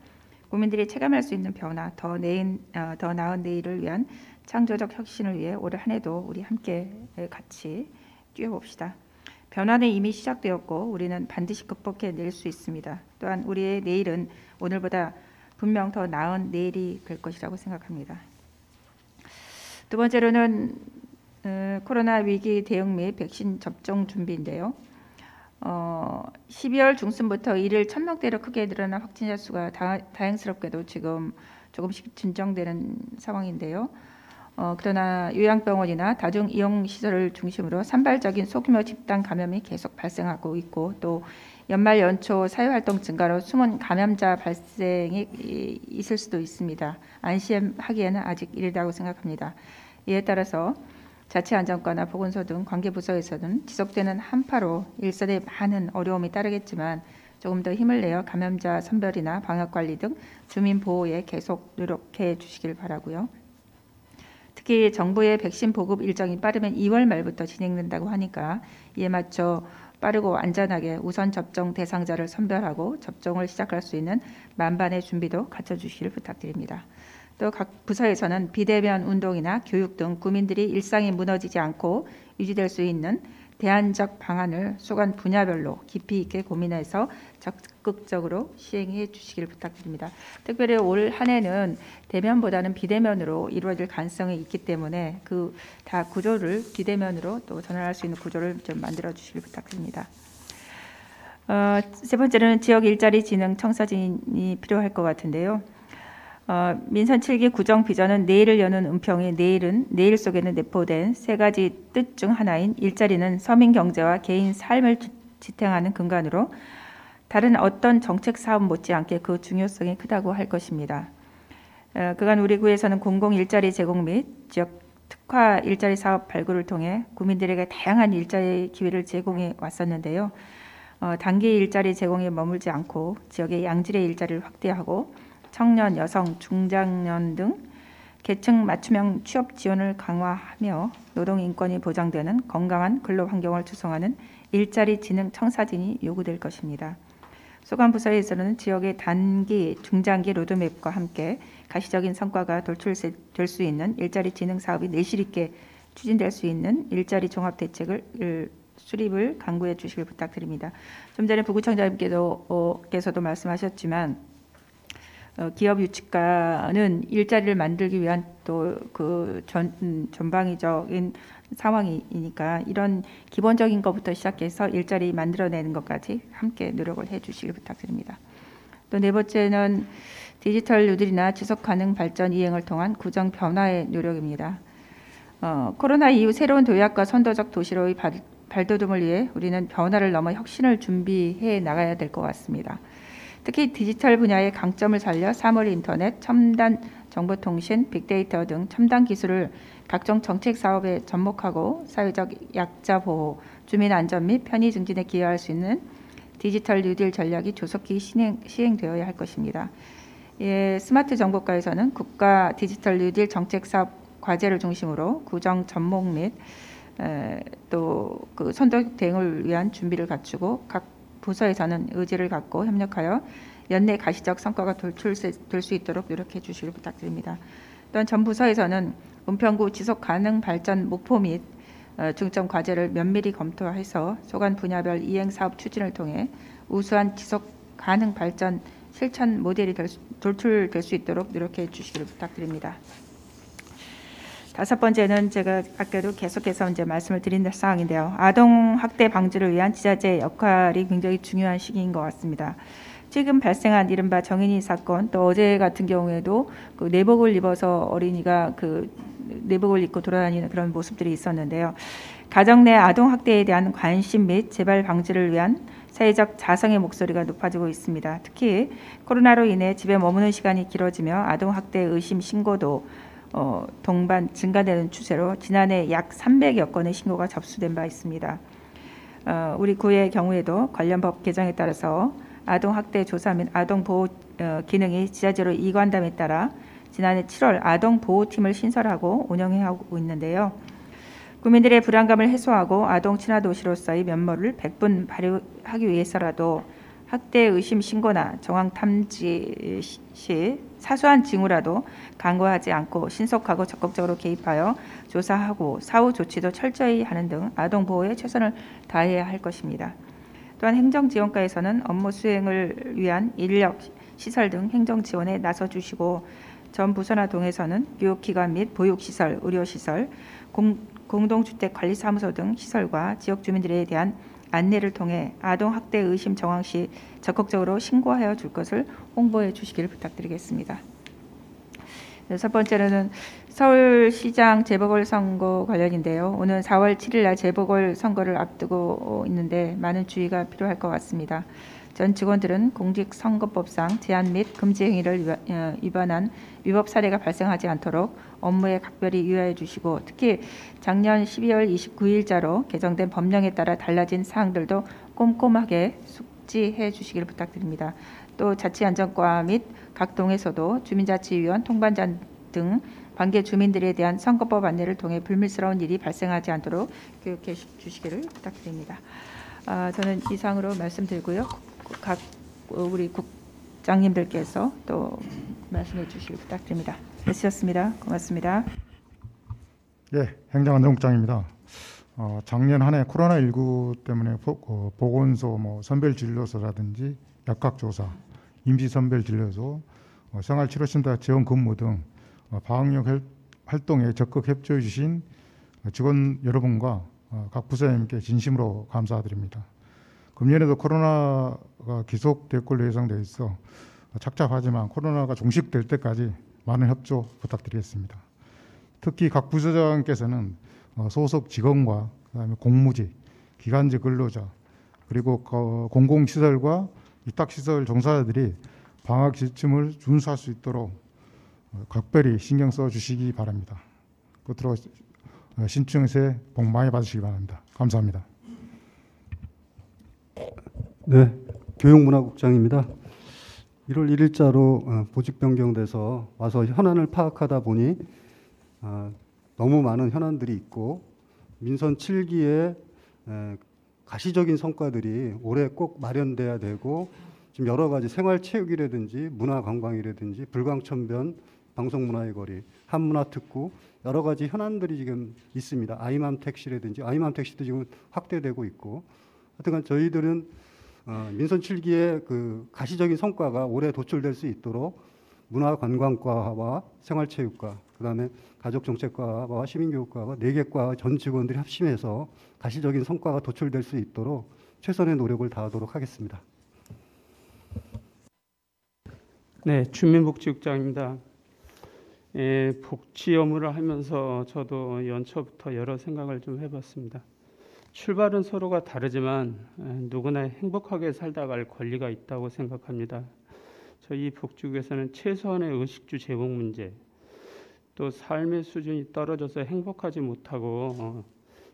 Speaker 10: 국민들이 체감할 수 있는 변화, 더 나은 내일을 위한 창조적 혁신을 위해 올 한 해도 우리 함께 같이 뛰어봅시다. 변화는 이미 시작되었고 우리는 반드시 극복해낼 수 있습니다. 또한 우리의 내일은 오늘보다 분명 더 나은 내일이 될 것이라고 생각합니다. 두 번째로는 코로나 위기 대응 및 백신 접종 준비인데요. 12월 중순부터 일일 1000명대로 크게 늘어난 확진자 수가 다행스럽게도 지금 조금씩 진정되는 상황인데요. 그러나 요양병원이나 다중이용시설을 중심으로 산발적인 소규모 집단 감염이 계속 발생하고 있고 또 연말 연초 사회활동 증가로 숨은 감염자 발생이 있을 수도 있습니다. 안심하기에는 아직 이르다고 생각합니다. 이에 따라서 자치안전과나 보건소 등 관계부서에서는 지속되는 한파로 일선에 많은 어려움이 따르겠지만 조금 더 힘을 내어 감염자 선별이나 방역관리 등 주민 보호에 계속 노력해 주시길 바라고요. 특히 정부의 백신 보급 일정이 빠르면 2월 말부터 진행된다고 하니까 이에 맞춰 빠르고 안전하게 우선 접종 대상자를 선별하고 접종을 시작할 수 있는 만반의 준비도 갖춰주시길 부탁드립니다. 또 각 부서에서는 비대면 운동이나 교육 등 국민들이 일상이 무너지지 않고 유지될 수 있는 대안적 방안을 소관 분야별로 깊이 있게 고민해서 적극적으로 시행해 주시길 부탁드립니다. 특별히 올 한 해는 대면보다는 비대면으로 이루어질 가능성이 있기 때문에 그 다 구조를 비대면으로 또 전환할 수 있는 구조를 좀 만들어 주시길 부탁드립니다. 세 번째는 지역 일자리 진흥 청사진이 필요할 것 같은데요. 민선 7기 구정 비전은 내일을 여는 은평의 내일은 내일 속에는 내포된 세 가지 뜻 중 하나인 일자리는 서민 경제와 개인 삶을 지탱하는 근간으로 다른 어떤 정책 사업 못지않게 그 중요성이 크다고 할 것입니다. 그간 우리 구에서는 공공 일자리 제공 및 지역 특화 일자리 사업 발굴을 통해 국민들에게 다양한 일자리 기회를 제공해 왔었는데요. 단기 일자리 제공에 머물지 않고 지역의 양질의 일자리를 확대하고 청년, 여성, 중장년 등 계층 맞춤형 취업 지원을 강화하며 노동 인권이 보장되는 건강한 근로 환경을 조성하는 일자리 진흥 청사진이 요구될 것입니다. 소관 부서에서는 지역의 단기, 중장기 로드맵과 함께 가시적인 성과가 돌출될 수 있는 일자리 진흥 사업이 내실 있게 추진될 수 있는 일자리 종합 대책을 수립을 강구해 주시길 부탁드립니다. 좀 전에 부구청장님께서도 말씀하셨지만 기업 유치과는 일자리를 만들기 위한 또 그 전방위적인 상황이니까 이런 기본적인 것부터 시작해서 일자리 만들어내는 것까지 함께 노력을 해주시길 부탁드립니다. 또 네 번째는 디지털 뉴딜이나 지속가능 발전 이행을 통한 구정 변화의 노력입니다. 코로나 이후 새로운 도약과 선도적 도시로의 발돋움을 위해 우리는 변화를 넘어 혁신을 준비해 나가야 될 것 같습니다. 특히 디지털 분야의 강점을 살려 사물 인터넷, 첨단 정보통신, 빅데이터 등 첨단 기술을 각종 정책 사업에 접목하고 사회적 약자 보호, 주민 안전 및 편의 증진에 기여할 수 있는 디지털 뉴딜 전략이 조속히 시행되어야 할 것입니다. 예, 스마트 정보과에서는 국가 디지털 뉴딜 정책 사업 과제를 중심으로 구정 접목 및 또 그 선도 대응을 위한 준비를 갖추고 각 부서에서는 의지를 갖고 협력하여 연내 가시적 성과가 돌출될 수 있도록 노력해 주시길 부탁드립니다. 또한 전 부서에서는 은평구 지속 가능 발전 목표 및 중점 과제를 면밀히 검토해서 소관 분야별 이행 사업 추진을 통해 우수한 지속 가능 발전 실천 모델이 돌출될 수 있도록 노력해 주시기를 부탁드립니다. 다섯 번째는 제가 아까도 계속해서 이제 말씀을 드린 사항인데요. 아동 학대 방지를 위한 지자체의 역할이 굉장히 중요한 시기인 것 같습니다. 지금 발생한 이른바 정인이 사건, 또 어제 같은 경우에도 그 내복을 입어서 어린이가 그 내복을 입고 돌아다니는 그런 모습들이 있었는데요. 가정 내 아동 학대에 대한 관심 및 재발 방지를 위한 사회적 자성의 목소리가 높아지고 있습니다. 특히 코로나로 인해 집에 머무는 시간이 길어지며 아동 학대 의심 신고도 동반 증가되는 추세로 지난해 약 300여 건의 신고가 접수된 바 있습니다. 우리 구의 경우에도 관련 법 개정에 따라서 아동 학대 조사 및 아동 보호 기능이 지자체로 이관됨에 따라 지난해 7월 아동 보호팀을 신설하고 운영하고 있는데요. 국민들의 불안감을 해소하고 아동 친화 도시로서의 면모를 100분 발휘하기 위해서라도 학대 의심 신고나 정황 탐지 시 사소한 징후라도 간과하지 않고 신속하고 적극적으로 개입하여 조사하고 사후 조치도 철저히 하는 등 아동 보호에 최선을 다해야 할 것입니다. 또한 행정지원과에서는 업무 수행을 위한 인력, 시설 등 행정 지원에 나서 주시고 전 부서나 동에서는 교육기관 및 보육시설, 의료시설, 공동주택관리사무소 등 시설과 지역 주민들에 대한 안내를 통해 아동 학대 의심 정황 시 적극적으로 신고하여 줄 것을 홍보해 주시기를 부탁드리겠습니다. 여섯 번째로는 서울시장 재보궐선거 관련인데요. 오는 4월 7일 날 재보궐선거를 앞두고 있는데 많은 주의가 필요할 것 같습니다. 전 직원들은 공직선거법상 제한 및 금지 행위를 위반한 위법 사례가 발생하지 않도록 업무에 각별히 유의해 주시고 특히 작년 12월 29일자로 개정된 법령에 따라 달라진 사항들도 꼼꼼하게 숙지해 주시기를 부탁드립니다. 또 자치안전과 및 각 동에서도 주민자치위원, 통반자 등 관계 주민들에 대한 선거법 안내를 통해 불미스러운 일이 발생하지 않도록 교육해 주시기를 부탁드립니다. 저는 이상으로 말씀드리고요. 각 우리 국장님들께서 또 말씀해 주시길 부탁드립니다. 애쓰셨습니다. 고맙습니다.
Speaker 12: 예, 행정안전국장입니다. 작년 한 해 코로나19 때문에 보건소, 선별진료소라든지 약학조사, 임시선별진료소, 생활치료센터 지원 근무 등 방역 활동에 적극 협조해 주신 직원 여러분과 각 부서장님께 진심으로 감사드립니다. 금년에도 코로나가 계속될 걸로 예상되어 있어 착잡하지만 코로나가 종식될 때까지 많은 협조 부탁드리겠습니다. 특히 각 부서장께서는 소속 직원과 그다음에 공무직, 기간제 근로자, 그리고 공공시설과 위탁시설 종사자들이 방역 지침을 준수할 수 있도록 각별히 신경 써 주시기 바랍니다. 끝으로 신청세 복 많이 받으시기 바랍니다. 감사합니다.
Speaker 13: 네, 교육문화국장입니다. 1월 1일자로 보직 변경돼서 와서 현안을 파악하다 보니 너무 많은 현안들이 있고 민선 7기에 가시적인 성과들이 올해 꼭 마련돼야 되고 지금 여러 가지 생활체육이라든지 문화관광이라든지 불광천변, 방송문화의 거리, 한문화특구 여러 가지 현안들이 지금 있습니다. 아이맘 택시라든지 아이맘 택시도 지금 확대되고 있고 하여튼간 저희들은 민선 7기의 그 가시적인 성과가 올해 도출될 수 있도록 문화관광과와 생활체육과 그다음에 가족정책과와 시민교육과와 4개 과 전 직원들이 합심해서 가시적인 성과가 도출될 수 있도록 최선의 노력을 다하도록 하겠습니다.
Speaker 14: 네, 주민복지국장입니다. 복지 업무를 하면서 저도 연초부터 여러 생각을 좀 해봤습니다. 출발은 서로가 다르지만 누구나 행복하게 살다 갈 권리가 있다고 생각합니다. 저희 복지국에서는 최소한의 의식주 제공 문제, 또 삶의 수준이 떨어져서 행복하지 못하고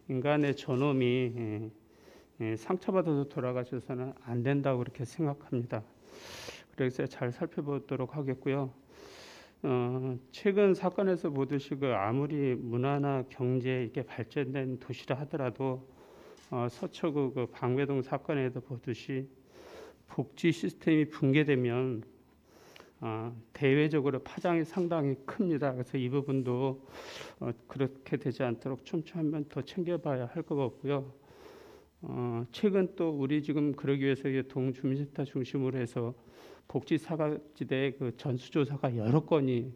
Speaker 14: 인간의 존엄이 상처받아서 돌아가셔서는 안 된다고 그렇게 생각합니다. 그래서 잘 살펴보도록 하겠고요. 최근 사건에서 보듯이 아무리 문화나 경제 이렇게 발전된 도시라 하더라도 서초구 방배동 사건에도 보듯이 복지 시스템이 붕괴되면 대외적으로 파장이 상당히 큽니다. 그래서 이 부분도 그렇게 되지 않도록 촘촘하면 더 챙겨봐야 할 것 같고요. 최근 또 우리 지금 그러기 위해서 동주민센터 중심으로 해서 복지 사각지대 전수조사가 여러 건이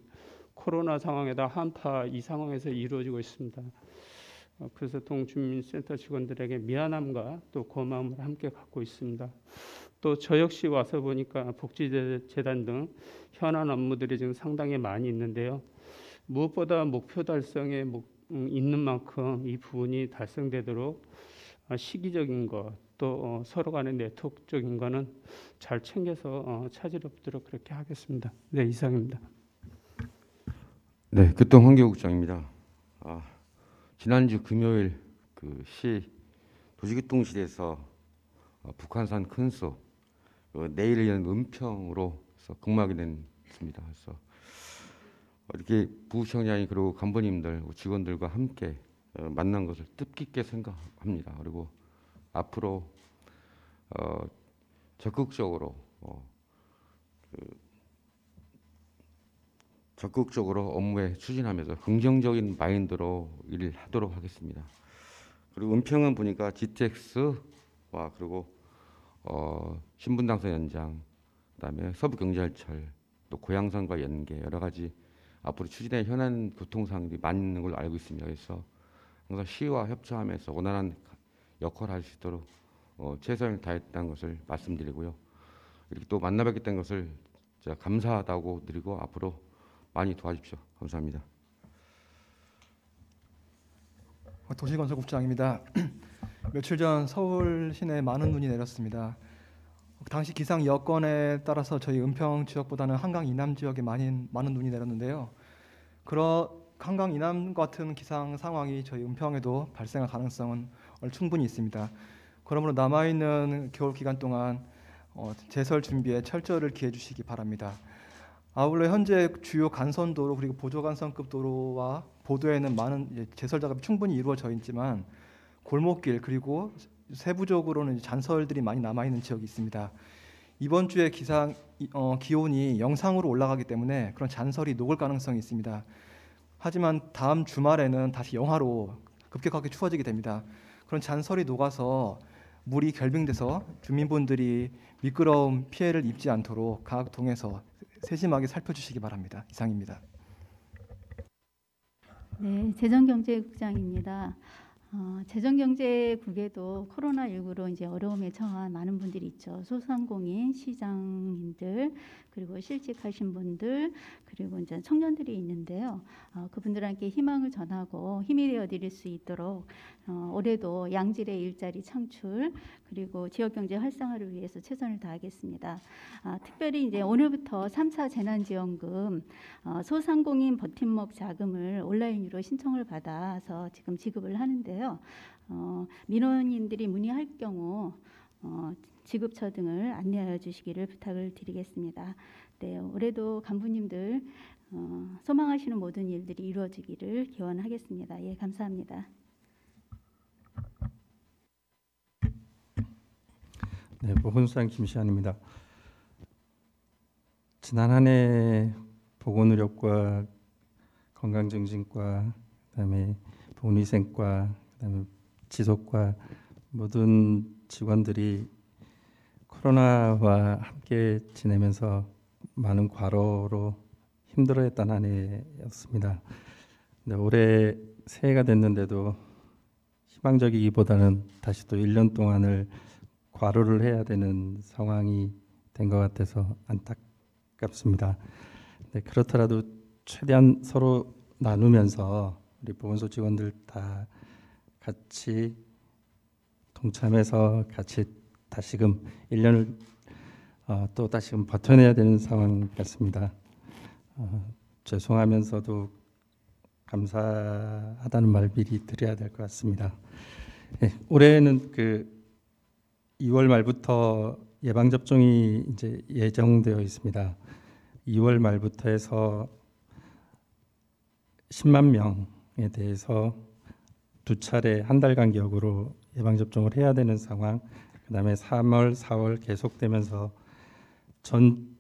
Speaker 14: 코로나 상황에다 한파 이 상황에서 이루어지고 있습니다. 그래서 동주민센터 직원들에게 미안함과 또 고마움을 함께 갖고 있습니다. 또 저 역시 와서 보니까 복지재단 등 현안 업무들이 지금 상당히 많이 있는데요. 무엇보다 목표 달성에 있는 만큼 이 부분이 달성되도록 시기적인 것, 또 서로 간의 네트워크적인 거는 잘 챙겨서 차질 없도록 그렇게 하겠습니다. 네, 이상입니다.
Speaker 9: 네, 교통환경국장입니다. 지난주 금요일 시 도시교통실에서 북한산 큰수 내일을 연 은평으로 극막이 됐습니다. 그래서 이렇게 부시청장이 그리고 간부님들 직원들과 함께 만난 것을 뜻깊게 생각합니다. 그리고 앞으로 적극적으로 업무에 추진하면서 긍정적인 마인드로 일을 하도록 하겠습니다. 그리고 은평은 보니까 GTX와 그리고 신분당선 연장, 그다음에 서부경찰철, 또 고양산과 연계 여러 가지 앞으로 추진할 현안 교통사항들이 많이 있는 걸로 알고 있습니다. 그래서 항상 시와 협조하면서 원활한 역할을 할 수 있도록 최선을 다했다는 것을 말씀드리고요. 이렇게 또 만나뵙게 된 것을 제가 감사하다고 드리고 앞으로 많이 도와주십시오. 감사합니다.
Speaker 15: 도시건설국장입니다. 며칠 전 서울 시내에 많은 눈이 내렸습니다. 당시 기상 여건에 따라서 저희 은평 지역보다는 한강 이남 지역에 많은 눈이 내렸는데요. 그런 한강 이남 같은 기상 상황이 저희 은평에도 발생할 가능성은 충분히 있습니다. 그러므로 남아있는 겨울 기간 동안 제설 준비에 철저를 기해 주시기 바랍니다. 아울러 현재 주요 간선도로 그리고 보조간선급 도로와 보도에는 많은 제설 작업이 충분히 이루어져 있지만 골목길 그리고 세부적으로는 잔설들이 많이 남아있는 지역이 있습니다. 이번 주에 기온이 영상으로 올라가기 때문에 그런 잔설이 녹을 가능성이 있습니다. 하지만 다음 주말에는 다시 영하로 급격하게 추워지게 됩니다. 그런 잔설이 녹아서 물이 결빙돼서 주민분들이 미끄러움 피해를 입지 않도록 각 동에서 세심하게 살펴주시기 바랍니다. 이상입니다.
Speaker 16: 네, 재정경제국장입니다. 재정경제국에도 코로나19로 이제 어려움에 처한 많은 분들이 있죠. 소상공인, 시장님들, 그리고 실직하신 분들, 그리고 이제 청년들이 있는데요. 그분들한테 희망을 전하고 힘이 되어 드릴 수 있도록 올해도 양질의 일자리 창출 그리고 지역 경제 활성화를 위해서 최선을 다하겠습니다. 특별히 이제 오늘부터 3차 재난지원금 소상공인 버팀목 자금을 온라인으로 신청을 받아서 지금 지급을 하는데요. 민원인들이 문의할 경우 지급처 등을 안내하여 주시기를 부탁을 드리겠습니다. 네, 올해도 간부님들 소망하시는 모든 일들이 이루어지기를 기원하겠습니다. 예, 감사합니다.
Speaker 17: 네, 보건소장 김시환입니다. 지난 한 해 보건의료과, 건강증진과, 그다음에 보건위생과, 그다음에 지속과 모든 직원들이 코로나와 함께 지내면서 많은 과로로 힘들어했던 한 해였습니다. 올해 새해가 됐는데도 희망적이기보다는 다시 또 1년 동안을 과로를 해야 되는 상황이 된 것 같아서 안타깝습니다. 네, 그렇더라도 최대한 서로 나누면서 우리 보건소 직원들 다 같이 동참해서 같이 다시금 1년을 또 다시금 버텨내야 되는 상황 같습니다. 죄송하면서도 감사하다는 말 미리 드려야 될 것 같습니다. 네, 올해는 2월 말부터 예방 접종이 이제 예정되어 있습니다. 2월 말부터 해서 10만 명에 대해서 2차례 한 달 간격으로 예방 접종을 해야 되는 상황. 그다음에 3월, 4월 계속되면서 전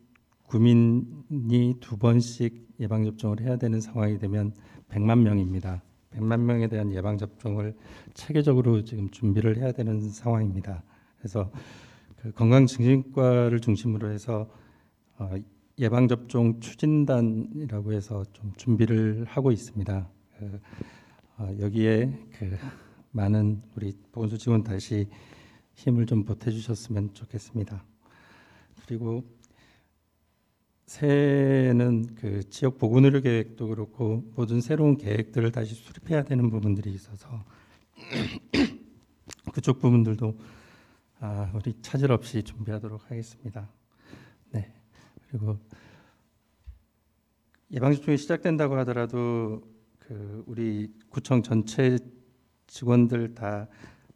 Speaker 17: 국민이 2번씩 예방 접종을 해야 되는 상황이 되면 100만 명입니다. 100만 명에 대한 예방 접종을 체계적으로 지금 준비를 해야 되는 상황입니다. 그래서 그 건강증진과를 중심으로 해서 예방 접종 추진단이라고 해서 좀 준비를 하고 있습니다. 여기에 그 많은 우리 보건소 직원 다시 힘을 좀 보태주셨으면 좋겠습니다. 그리고 새해에는 그 지역 보건의료 계획도 그렇고 모든 새로운 계획들을 다시 수립해야 되는 부분들이 있어서 그쪽 부분들도 우리 차질 없이 준비하도록 하겠습니다. 네. 그리고 예방접종이 시작된다고 하더라도 그 우리 구청 전체 직원들 다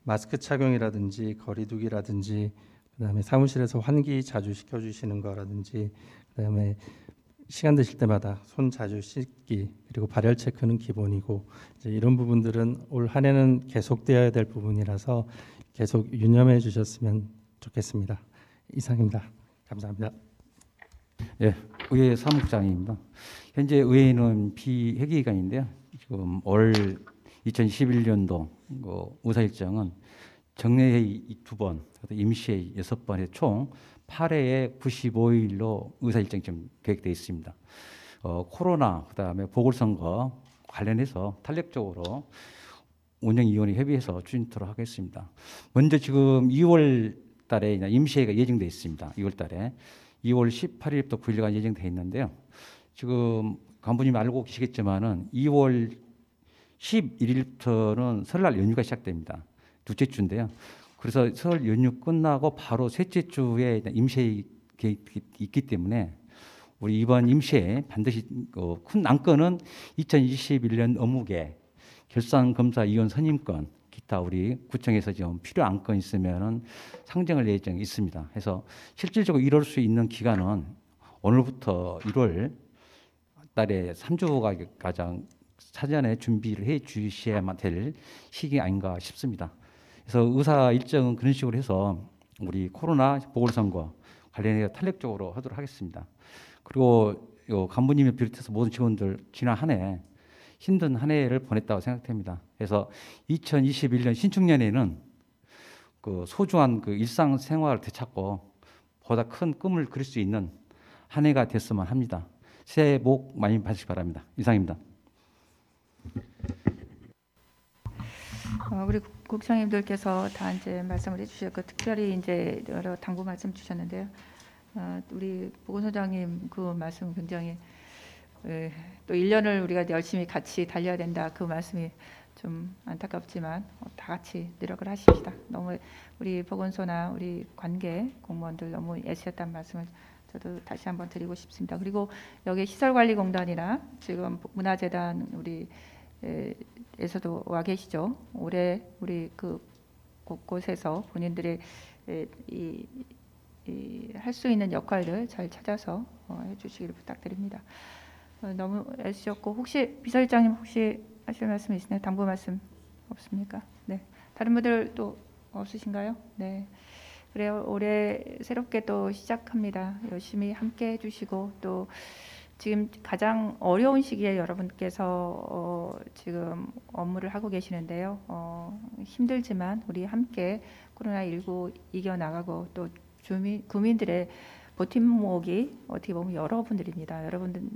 Speaker 17: 마스크 착용이라든지 거리두기라든지 그다음에 사무실에서 환기 자주 시켜주시는 거라든지 그다음에 시간 되실 때마다 손 자주 씻기 그리고 발열 체크는 기본이고 이제 이런 부분들은 올 한 해는 계속되어야 될 부분이라서 계속 유념해 주셨으면 좋겠습니다. 이상입니다. 감사합니다.
Speaker 18: 예, 의회 사무국장입니다. 현재 의회는 비회기기간인데요. 지금 올 2021년도 의사 일정은 정례회의 2번, 임시회의 6번에 총 8회에 95일로 의사 일정이 좀 계획되어 있습니다. 코로나 그다음에 보궐선거 관련해서 탄력적으로 운영위원회 협의해서 추진토록 하겠습니다. 먼저 지금 2월 달에 임시회의가 예정되어 있습니다. 2월 달에 2월 18일부터 9일간 예정되어 있는데요. 지금 간부님 알고 계시겠지만은 2월 11일부터는 설날 연휴가 시작됩니다. 둘째 주인데요. 그래서 설 연휴 끝나고 바로 셋째 주에 임시회의 계획이 있기 때문에 우리 이번 임시회에 반드시 큰 안건은 2021년 업무계, 결산검사위원 선임권, 기타 우리 구청에서 좀 필요한 안건 있으면은 상정할 예정이 있습니다. 해서 실질적으로 이룰 수 있는 기간은 오늘부터 1월 달에 3주가 가장 사전에 준비를 해 주셔야만 될 시기 아닌가 싶습니다. 그래서 의사 일정은 그런 식으로 해서 우리 코로나 보궐선거 관련해서 탄력적으로 하도록 하겠습니다. 그리고 간부님을 비롯해서 모든 직원들 지난 한 해 힘든 한 해를 보냈다고 생각됩니다. 그래서 2021년 신축년에는 그 소중한 그 일상생활을 되찾고 보다 큰 꿈을 그릴 수 있는 한 해가 됐으면 합니다. 새해 복 많이 받으시기 바랍니다. 이상입니다.
Speaker 10: 우리 국장님들께서 다 이제 말씀을 해주셨고 특별히 이제 여러 당부 말씀 주셨는데요. 우리 보건소장님 그 말씀 굉장히 또 1년을 우리가 열심히 같이 달려야 된다 그 말씀이 좀 안타깝지만 다 같이 노력을 하십시다. 너무 우리 보건소나 우리 관계 공무원들 너무 애쓰셨다는 말씀을 저도 다시 한번 드리고 싶습니다. 그리고 여기 시설관리공단이나 지금 문화재단 우리 에서도 와 계시죠. 올해 우리 그 곳곳에서 본인들의 할 수 있는 역할들 잘 찾아서 해주시기를 부탁드립니다. 너무 애쓰셨고 혹시 비서실장님 혹시 하실 말씀 있으나요? 당부 말씀 없습니까? 네. 다른 분들 또 없으신가요? 네. 그래요. 올해 새롭게 또 시작합니다. 열심히 함께 해주시고 또 지금 가장 어려운 시기에 여러분께서 지금 업무를 하고 계시는데요. 힘들지만 우리 함께 코로나19 이겨나가고 또 국민들의 버팀목이 어떻게 보면 여러분들입니다.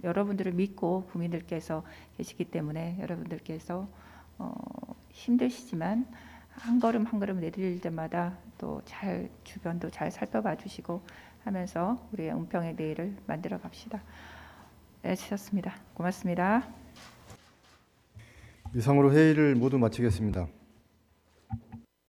Speaker 10: 여러분들을 믿고 국민들께서 계시기 때문에 여러분들께서 힘드시지만 한 걸음 한 걸음 내릴 때마다 또 잘 주변도 잘 살펴봐 주시고 하면서 우리의 은평의 내일을 만들어 갑시다. 애쓰셨습니다. 고맙습니다.
Speaker 1: 이상으로 회의를 모두 마치겠습니다.